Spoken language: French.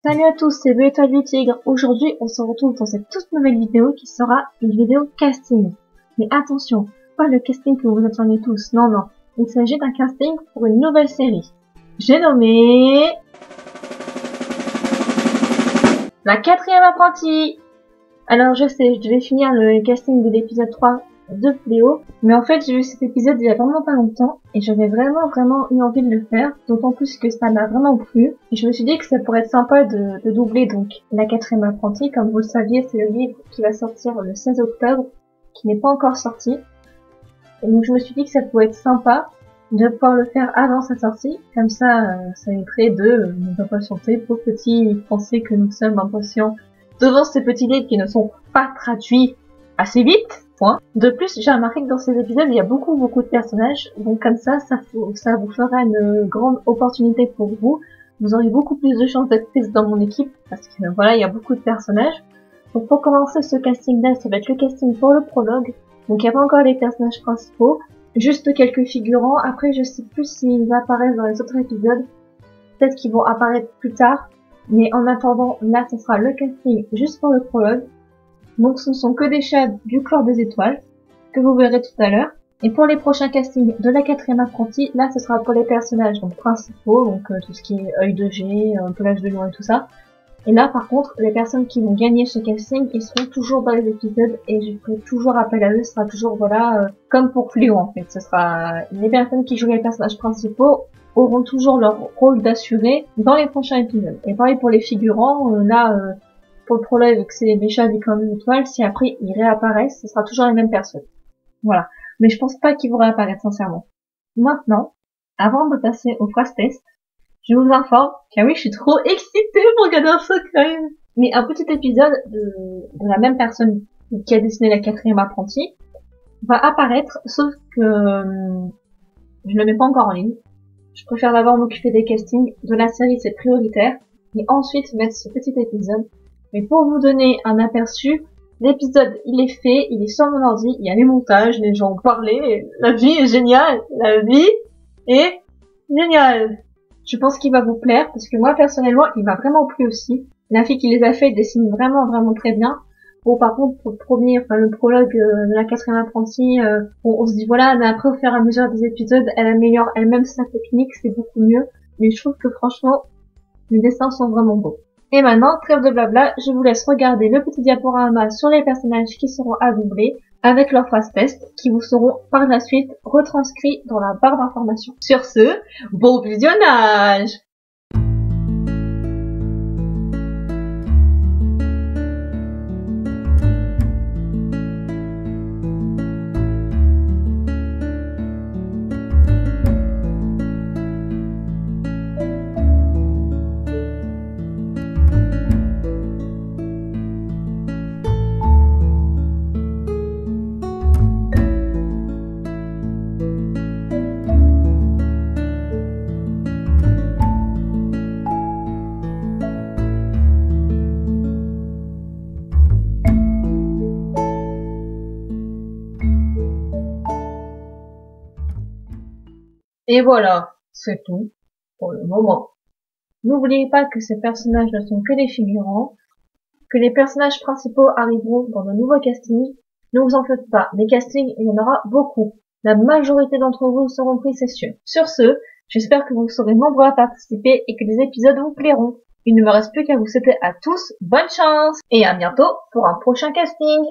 Salut à tous, c'est Beta du Tigre. Aujourd'hui, on se retrouve dans cette toute nouvelle vidéo qui sera une vidéo casting. Mais attention, pas le casting que vous attendez tous, non. Il s'agit d'un casting pour une nouvelle série. J'ai nommé... La 4e apprentie. Alors je sais, je devais finir le casting de l'épisode 3 de Fléau, mais en fait j'ai vu cet épisode il y a vraiment pas longtemps et j'avais vraiment eu envie de le faire, d'autant plus que ça m'a vraiment plu et je me suis dit que ça pourrait être sympa de doubler donc la 4e apprentie. Comme vous le saviez, c'est le livre qui va sortir le 16 octobre, qui n'est pas encore sorti, et donc je me suis dit que ça pourrait être sympa de pouvoir le faire avant sa sortie, comme ça éviterait de nous impatienter, pauvres petits français que nous sommes impatients devant ces petits livres qui ne sont pas traduits assez vite. Point. De plus, j'ai remarqué que dans ces épisodes, il y a beaucoup de personnages, donc comme ça vous fera une grande opportunité pour vous. Vous aurez beaucoup plus de chances d'être prise dans mon équipe, parce que voilà, il y a beaucoup de personnages. Donc pour commencer ce casting-là, ça va être le casting pour le prologue. Donc il n'y a pas encore les personnages principaux, juste quelques figurants. Après, je sais plus s'ils apparaissent dans les autres épisodes. Peut-être qu'ils vont apparaître plus tard. Mais en attendant, là, ce sera le casting juste pour le prologue. Donc ce ne sont que des chats du clan des étoiles, que vous verrez tout à l'heure. Et pour les prochains castings de la 4e apprentie, là ce sera pour les personnages donc principaux, donc tout ce qui est œil de G, pelage de lion et tout ça. Et là par contre, les personnes qui vont gagner ce casting, ils seront toujours dans les épisodes et je ferai toujours appel à eux, ce sera toujours comme pour Fléau en fait. Ce sera les personnes qui jouent les personnages principaux auront toujours leur rôle d'assuré dans les prochains épisodes. Et pareil pour les figurants, pour le prologue, vu que c'est les chats du clan des étoiles, si après ils réapparaissent, ce sera toujours les mêmes personnes. Voilà. Mais je pense pas qu'ils vont réapparaître, sincèrement. Maintenant, avant de passer au phrase test, je vous informe car oui, je suis trop excitée pour regarder un secret. Mais un petit épisode de la même personne qui a dessiné la 4e apprentie va apparaître, sauf que je le mets pas encore en ligne. Je préfère d'abord m'occuper des castings de la série, c'est prioritaire, et ensuite mettre ce petit épisode. Mais pour vous donner un aperçu, l'épisode il est fait, il est sur mon ordi, il y a les montages, les gens ont parlé, la vie est géniale, la vie est géniale. Je pense qu'il va vous plaire, parce que moi personnellement, il m'a vraiment plu aussi. La fille qui les a fait dessine vraiment très bien. Bon, par contre, pour le prologue de la 4e apprentie, on se dit voilà, mais après au fur et à mesure des épisodes, elle améliore elle-même sa technique, c'est beaucoup mieux. Mais je trouve que franchement, les dessins sont vraiment beaux. Et maintenant, trêve de blabla, je vous laisse regarder le petit diaporama sur les personnages qui seront à doubler, avec leurs phrases test, qui vous seront par la suite retranscrits dans la barre d'information. Sur ce, bon visionnage! Et voilà, c'est tout pour le moment. N'oubliez pas que ces personnages ne sont que des figurants, que les personnages principaux arriveront dans de nouveaux castings. Ne vous en faites pas, les castings, il y en aura beaucoup. La majorité d'entre vous seront pris, c'est sûr. Sur ce, j'espère que vous serez nombreux à participer et que les épisodes vous plairont. Il ne me reste plus qu'à vous souhaiter à tous bonne chance et à bientôt pour un prochain casting.